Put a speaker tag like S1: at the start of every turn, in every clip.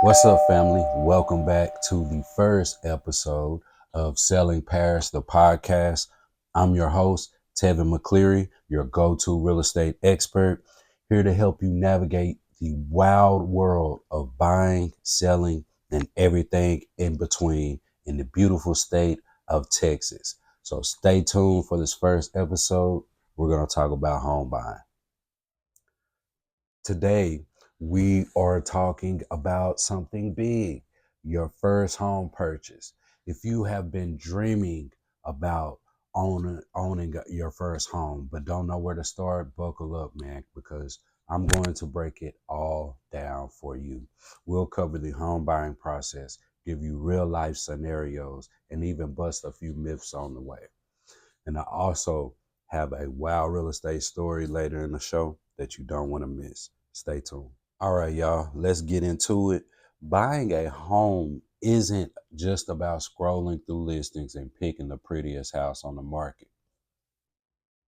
S1: What's up, family? Welcome back to the first episode of Selling Paris, the podcast. I'm your host, Tevin McCleary, your go-to real estate expert, here to help you navigate the wild world of buying, selling, and everything in between in the beautiful state of Texas. So stay tuned for this first episode. We're going to talk about home buying. Today, we are talking about something big, your first home purchase. If you have been dreaming about owning your first home, but don't know where to start, buckle up, man, because I'm going to break it all down for you. We'll cover the home buying process, give you real life scenarios, and even bust a few myths on the way. And I also have a wild real estate story later in the show that you don't want to miss. Stay tuned. All right, y'all, let's get into it. Buying a home isn't just about scrolling through listings and picking the prettiest house on the market.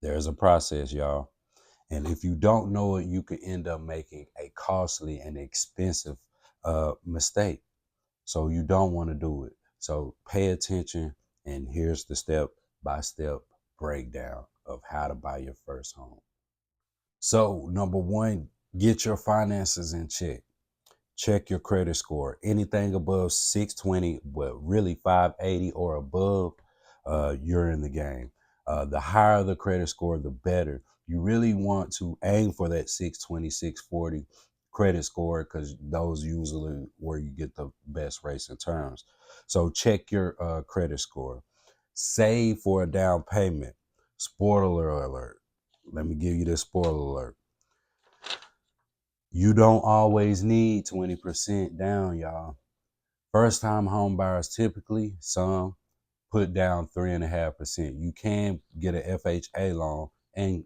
S1: There's a process, y'all. And if you don't know it, you could end up making a costly and expensive mistake. So you don't want to do it. So pay attention. And here's the step by step breakdown of how to buy your first home. So, number one, get your finances in check. Check your credit score. Anything above 620, but really 580 or above, you're in the game. The higher the credit score, the better. You really want to aim for that 620, 640 credit score because those usually where you get the best rates and terms. So check your credit score. Save for a down payment. Spoiler alert. Let me give you this spoiler alert. You don't always need 20% down, y'all. First time home buyers typically, some put down 3.5%. You can get an FHA loan and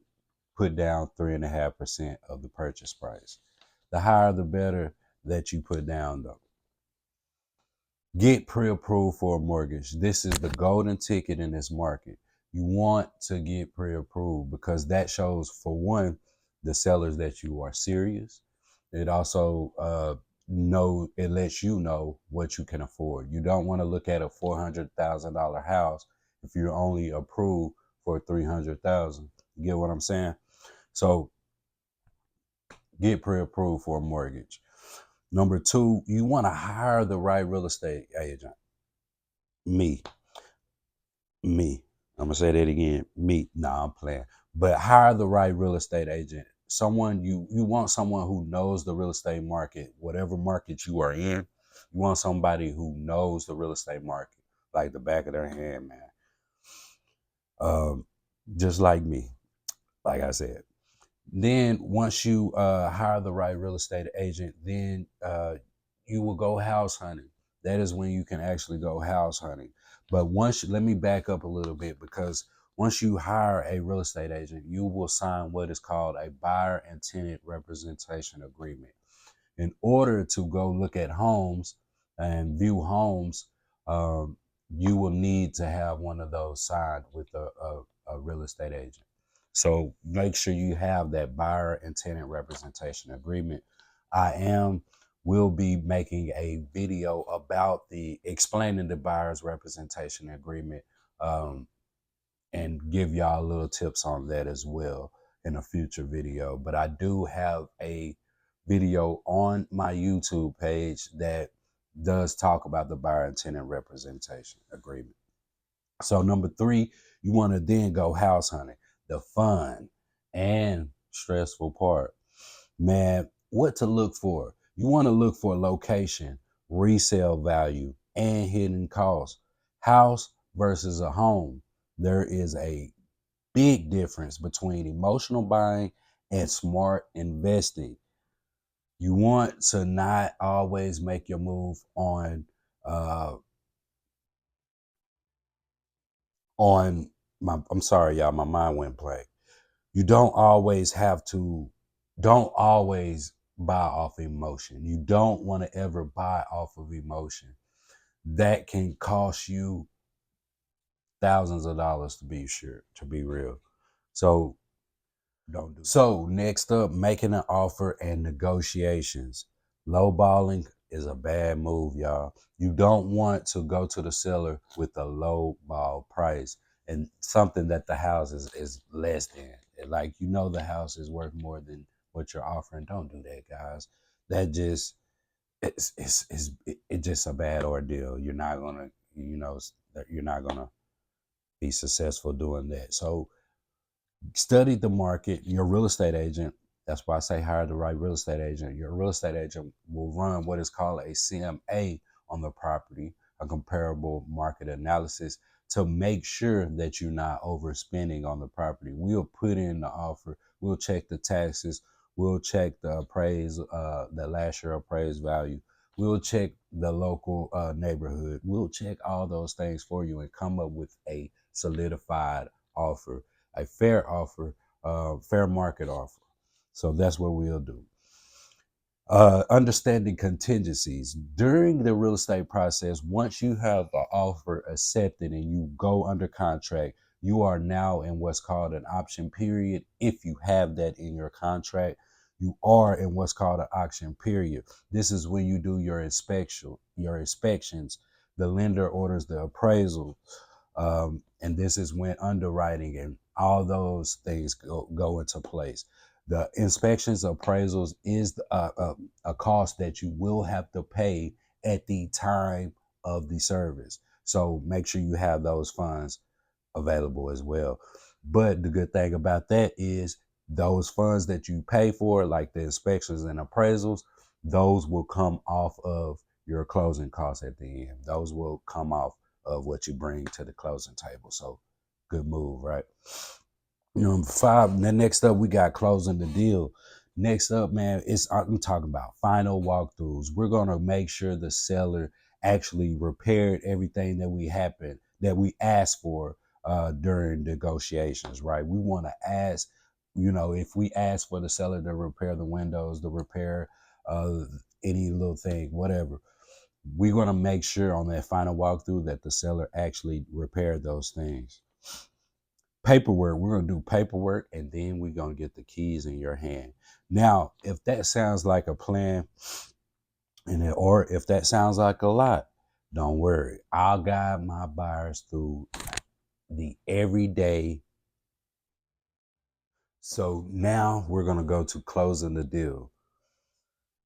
S1: put down 3.5% of the purchase price. The higher the better that you put down though. Get pre-approved for a mortgage. This is the golden ticket in this market. You want to get pre-approved because that shows, for one, the sellers that you are serious. It also it lets you know what you can afford. You don't want to look at a $400,000 house if you're only approved for $300,000. You get what I'm saying? So get pre-approved for a mortgage. Number two, you want to hire the right real estate agent. Me. I'm gonna say that again. Me. Nah, I'm playing. But hire the right real estate agent. Someone you want someone who knows the real estate market, whatever market you are in. You want somebody who knows the real estate market like the back of their hand, man. Um, just like me, like I said. Then once you hire the right real estate agent, then you will go house hunting. That is when you can actually go house hunting. But let me back up a little bit, because once you hire a real estate agent, you will sign what is called a buyer and tenant representation agreement. In order to go look at homes and view homes, um, you will need to have one of those signed with a real estate agent. So make sure you have that buyer and tenant representation agreement. Will be making a video about the explaining the buyer's representation agreement, and give y'all little tips on that as well in a future video. But I do have a video on my YouTube page that does talk about the buyer and tenant representation agreement. So number three, you want to then go house hunting, the fun and stressful part. Man, what to look for? You want to look for location, resale value, and hidden costs. House versus a home. There is a big difference between emotional buying and smart investing. You want to not always make your move uh on I'm sorry, y'all, my mind went blank. You don't always buy off emotion. You don't want to ever buy off of emotion. That can cost you thousands of dollars, to be real. So don't do that. So next up, making an offer and negotiations. Lowballing is a bad move, y'all. You don't want to go to the seller with a low ball price and something that the house is less than. Like, you know, the house is worth more than what you're offering. Don't do that, guys. That just it's just a bad ordeal. You're not gonna, you know, you're not gonna be successful doing that. So study the market. Your real estate agent, that's why I say hire the right real estate agent. Your real estate agent will run what is called a CMA on the property, a comparable market analysis, to make sure that you're not overspending on the property. We'll put in the offer, we'll check the taxes, we'll check the the last year appraised value, we'll check the local neighborhood, we'll check all those things for you and come up with a solidified offer, a fair offer, fair market offer. So that's what we'll do. Understanding contingencies during the real estate process. Once you have the offer accepted and you go under contract, you are now in what's called an option period. If you have that in your contract, you are in what's called an auction period. This is when you do your inspections. The lender orders the appraisal, and this is when underwriting and all those things go into place. The inspections, appraisals is a cost that you will have to pay at the time of the service. So make sure you have those funds available as well. But the good thing about that is those funds that you pay for, like the inspections and appraisals, those will come off of your closing costs at the end. Those will come off of what you bring to the closing table. So good move, right? Number five. Then next up, we got closing the deal. Next up, man, I'm talking about final walkthroughs. We're gonna make sure the seller actually repaired everything that we asked for during negotiations, right? We want to ask, you know, if we ask for the seller to repair the windows, to repair uh, any little thing, whatever, we're gonna make sure on that final walkthrough that the seller actually repaired those things. Paperwork, we're going to do paperwork, and then we're going to get the keys in your hand. Now, if that sounds like a plan, or if that sounds like a lot, don't worry. I'll guide my buyers through the everyday. So now we're going to go to closing the deal.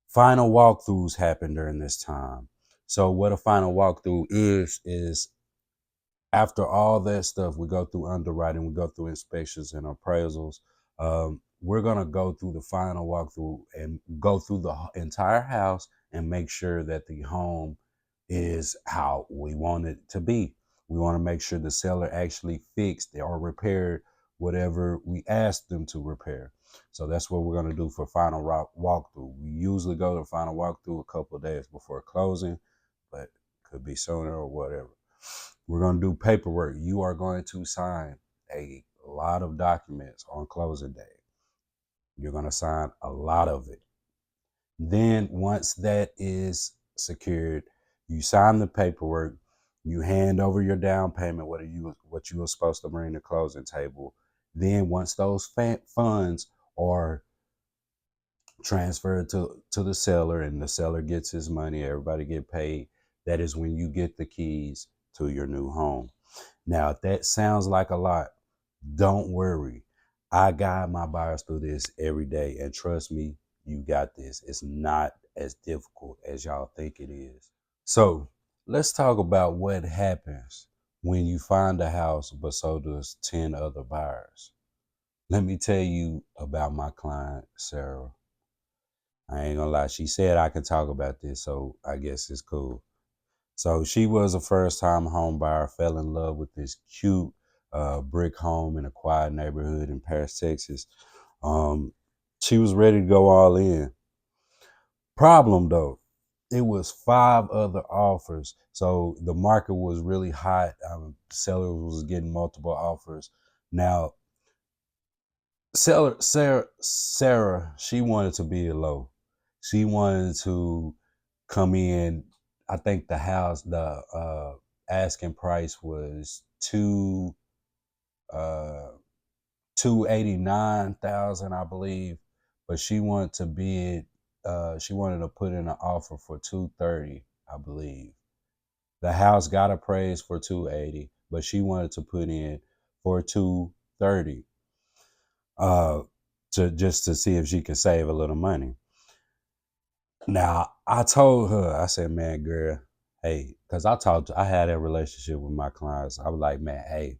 S1: Final walkthroughs happen during this time. So what a final walkthrough is after all that stuff, we go through underwriting, we go through inspections and appraisals. We're going to go through the final walkthrough and go through the entire house and make sure that the home is how we want it to be. We want to make sure the seller actually fixed or repaired whatever we asked them to repair. So that's what we're going to do for final walkthrough. We usually go to final walkthrough a couple of days before closing, but could be sooner or whatever. We're going to do paperwork. You are going to sign a lot of documents on closing day. You're going to sign a lot of it. Then once that is secured, you sign the paperwork, you hand over your down payment, what you were supposed to bring to closing table. Then once those funds are transferred to the seller and the seller gets his money, everybody get paid, that is when you get the keys to your new home. Now, if that sounds like a lot, don't worry. I guide my buyers through this every day, and trust me, you got this. It's not as difficult as y'all think it is. So let's talk about what happens when you find a house, but so does 10 other buyers. Let me tell you about my client, Sarah. I ain't gonna lie. She said I can talk about this, so I guess it's cool. So she was a first time home buyer, fell in love with this cute brick home in a quiet neighborhood in Paris, Texas. She was ready to go all in. Problem though, it was five other offers. So the market was really hot. Sellers was getting multiple offers. Now, Sarah, she wanted to be low. She wanted to come in. I think the asking price was two 289,000, I believe, but she wanted to bid she wanted to put in an offer for 230, I believe. The house got appraised for 280, but she wanted to put in for 230, uh, to just to see if she could save a little money. Now I told her, I said, man, girl, hey, because I had a relationship with my clients. I was like, man, hey,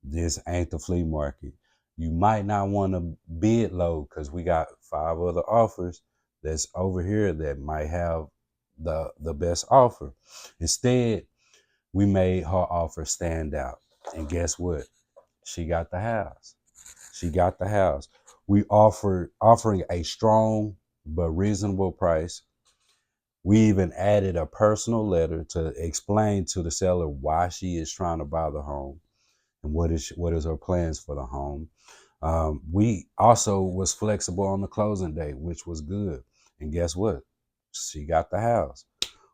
S1: this ain't the flea market. You might not want to bid low because we got 5 other offers that's over here that might have the best offer. Instead, we made her offer stand out. And guess what? She got the house. She got the house. We offering a strong but reasonable price. We even added a personal letter to explain to the seller why she is trying to buy the home and what is her plans for the home. We also was flexible on the closing date, which was good. And guess what? She got the house.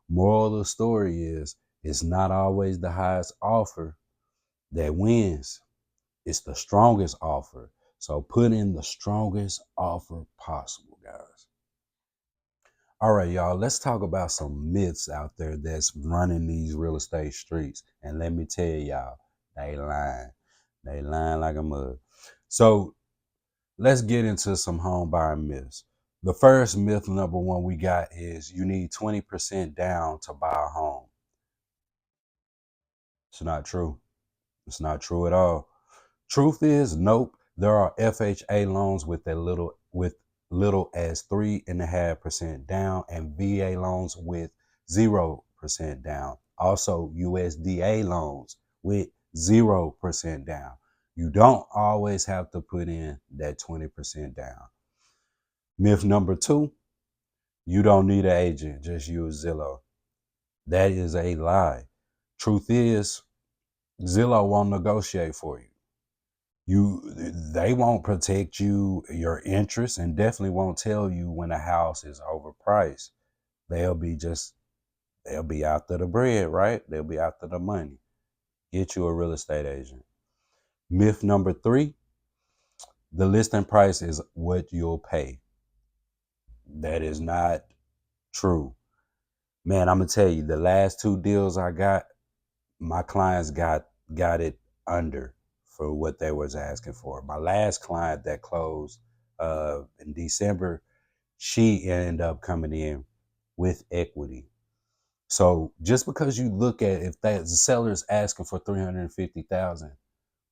S1: Moral of the story is it's not always the highest offer that wins. It's the strongest offer. So put in the strongest offer possible, guys. All right, y'all, let's talk about some myths out there that's running these real estate streets. And let me tell y'all, they lying. They lying like a mug. So let's get into some home buying myths. The first myth, number one, we got is you need 20% down to buy a home. It's not true. It's not true at all. Truth is, nope. There are FHA loans with little as 3.5% down, and VA loans with 0% down. Also, USDA loans with 0% down. You don't always have to put in that 20% down. Myth number two, you don't need an agent, just use Zillow. That is a lie. Truth is, Zillow won't negotiate for you. They won't protect your interests, and definitely won't tell you when a house is overpriced. They'll be just they'll be after the bread, right? They'll be after the money. Get you a real estate agent. Myth number three, the listing price is what you'll pay. That is not true. Man, I'm gonna tell you, the last 2 deals I got, my clients got it under for what they was asking for. My last client that closed in December, she ended up coming in with equity. So just because you look at if that the seller's asking for 350,000,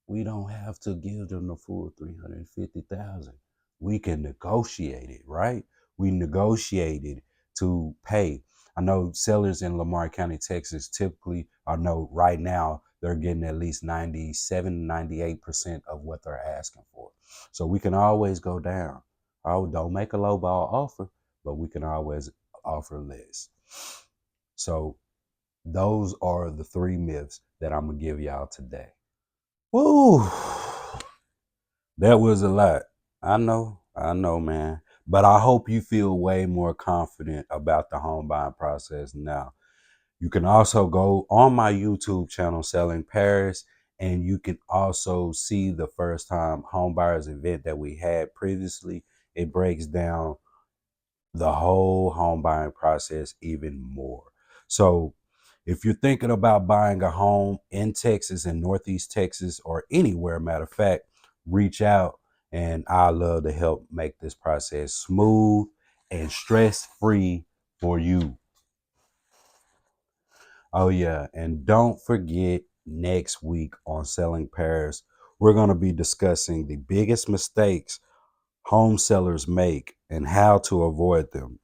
S1: we don't have to give them the full 350,000. We can negotiate it, right? We negotiated to pay. I know sellers in Lamar County, Texas, typically, I know right now they're getting at least 97, 98% of what they're asking for. So we can always go down. Oh, don't make a low ball offer, but we can always offer less. So those are the 3 myths that I'm gonna give y'all today. Woo! That was a lot. I know, man. But I hope you feel way more confident about the home buying process now. You can also go on my YouTube channel, Selling Paris, and you can also see the first time home buyers event that we had previously. It breaks down the whole home buying process even more. So if you're thinking about buying a home in Texas, in Northeast Texas, or anywhere, matter of fact, reach out and I love to help make this process smooth and stress-free for you. Oh yeah, and don't forget, next week on Selling Paris, we're going to be discussing the biggest mistakes home sellers make and how to avoid them.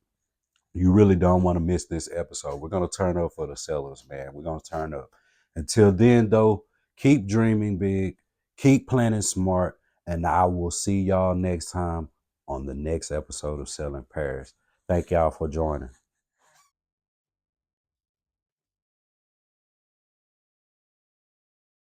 S1: You really don't want to miss this episode. We're going to turn up for the sellers, man. We're going to turn up. Until then, though, keep dreaming big, keep planning smart, and I will see y'all next time on the next episode of Selling Paris. Thank y'all for joining.